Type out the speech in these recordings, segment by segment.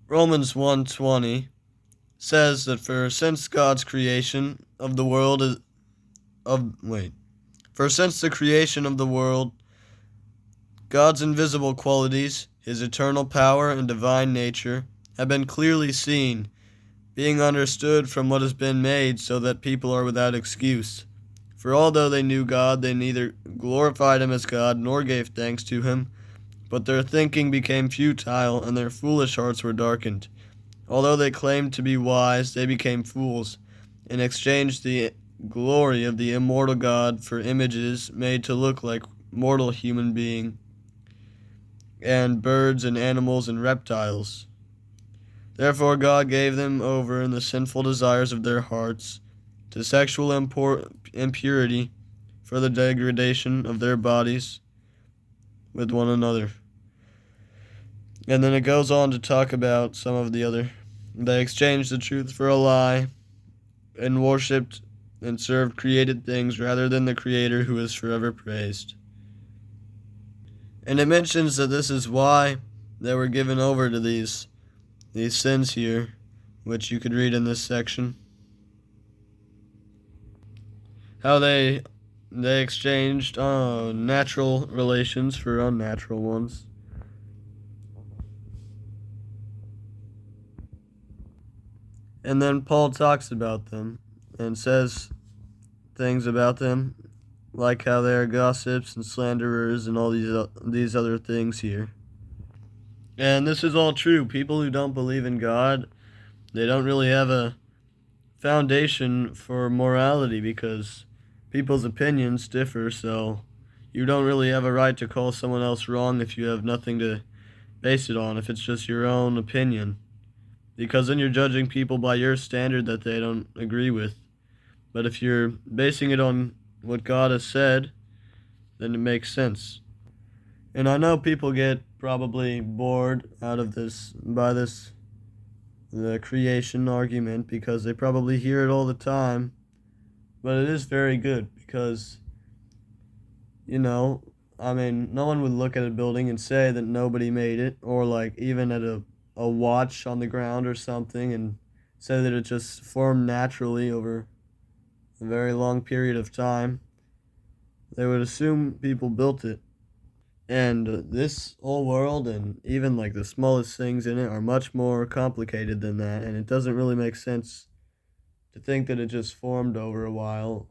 Romans 1:20 says that since God's creation of the world is of wait for since the creation of the world, God's invisible qualities, his eternal power and divine nature, have been clearly seen, being understood from what has been made, so that people are without excuse. For although they knew God, they neither glorified him as God nor gave thanks to him, but their thinking became futile, and their foolish hearts were darkened. Although they claimed to be wise, they became fools, and exchanged the glory of the immortal God for images made to look like mortal human beings, and birds and animals and reptiles. Therefore God gave them over in the sinful desires of their hearts to sexual impurity, for the degradation of their bodies with one another. And then it goes on to talk about some of the other. They exchanged the truth for a lie, and worshipped and served created things rather than the Creator, who is forever praised. And it mentions that this is why they were given over to these sins here, which you could read in this section. How they exchanged natural relations for unnatural ones. And then Paul talks about them and says things about them, like how they are gossips and slanderers and all these other things here. And this is all true. People who don't believe in God, they don't really have a foundation for morality, because people's opinions differ, so you don't really have a right to call someone else wrong if you have nothing to base it on, if it's just your own opinion. Because then you're judging people by your standard that they don't agree with. But if you're basing it on what God has said, then it makes sense. And I know people get probably bored out of this by the creation argument, because they probably hear it all the time. But it is very good, because, no one would look at a building and say that nobody made it, or like even at a watch on the ground or something, and say that it just formed naturally over a very long period of time. They would assume people built it. And this whole world, and even like the smallest things in it, are much more complicated than that, and it doesn't really make sense to think that it just formed over a while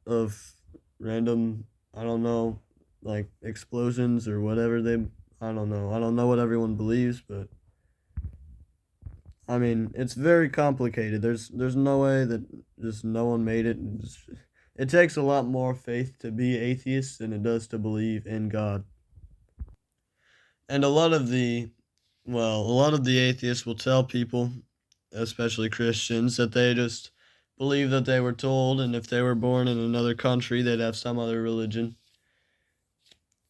of random, I don't know, like explosions or whatever I don't know. I don't know what everyone believes, but it's very complicated. There's no way that just no one made it. It takes a lot more faith to be atheist than it does to believe in God. And a lot of the atheists will tell people, especially Christians, that they just believe that they were told, and if they were born in another country, they'd have some other religion.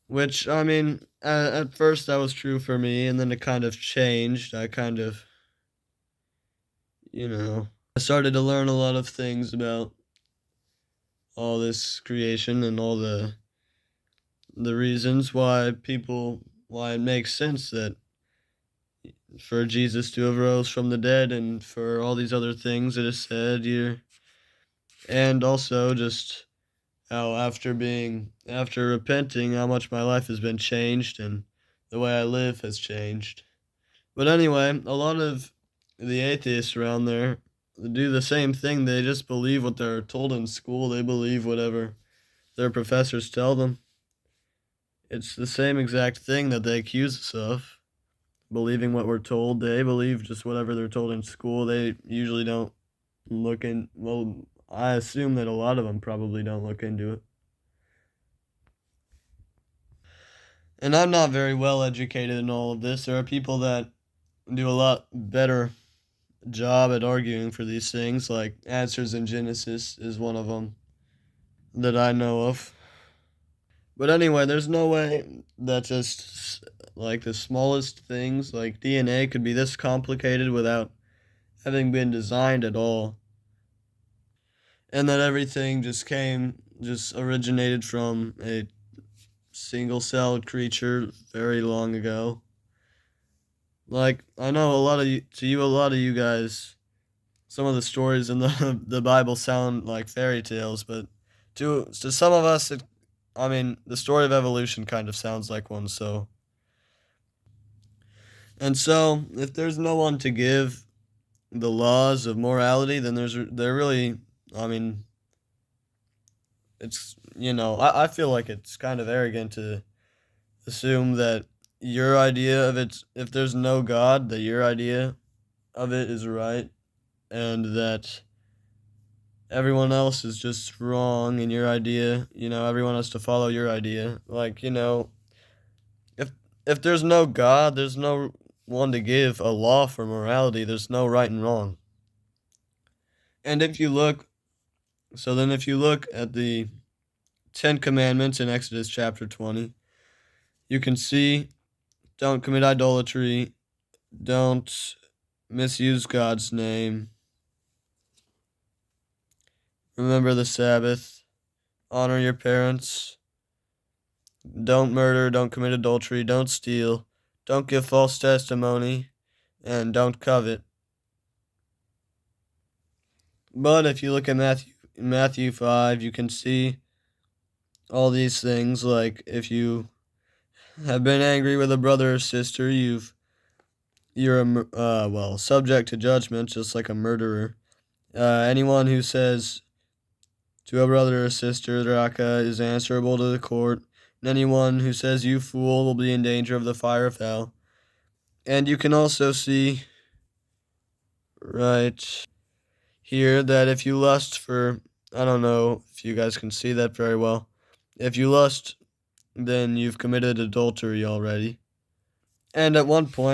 Which, at first that was true for me, and then it kind of changed. I started to learn a lot of things about all this creation and all the reasons why it makes sense that for Jesus to have rose from the dead, and for all these other things that is said here. And also just how after repenting, how much my life has been changed, and the way I live has changed. But anyway, a lot of the atheists around there do the same thing. They just believe what they're told in school. They believe whatever their professors tell them. It's the same exact thing that they accuse us of, believing what we're told. They believe just whatever they're told in school. They usually don't I assume that a lot of them probably don't look into it. And I'm not very well educated in all of this. There are people that do a lot better job at arguing for these things, like Answers in Genesis is one of them that I know of. But anyway, there's no way that just like the smallest things, like DNA, could be this complicated without having been designed at all. And that everything just originated from a single-celled creature very long ago. Like, I know a lot of you guys, some of the stories in the Bible sound like fairy tales, but to some of us, I mean, the story of evolution kind of sounds like one. So, if there's no one to give the laws of morality, then they're really, I mean, it's I feel like it's kind of arrogant to assume that your idea of it, if there's no God, that your idea of it is right, and that everyone else is just wrong in your idea. Everyone has to follow your idea. Like, if there's no God, there's no one to give a law for morality. There's no right and wrong. And if you look at the 10 commandments in Exodus chapter 20, you can see don't commit idolatry, don't misuse God's name, remember the Sabbath, honor your parents, don't murder, don't commit adultery, don't steal, don't give false testimony, and don't covet. But if you look at Matthew 5, you can see all these things. Like, if you have been angry with a brother or sister, you're subject to judgment, just like a murderer. Anyone who says to a brother or sister, Raka, is answerable to the court, and anyone who says you fool will be in danger of the fire of hell. And you can also see right here that if you lust for, I don't know if you guys can see that very well. If you lust, then you've committed adultery already. And at one point,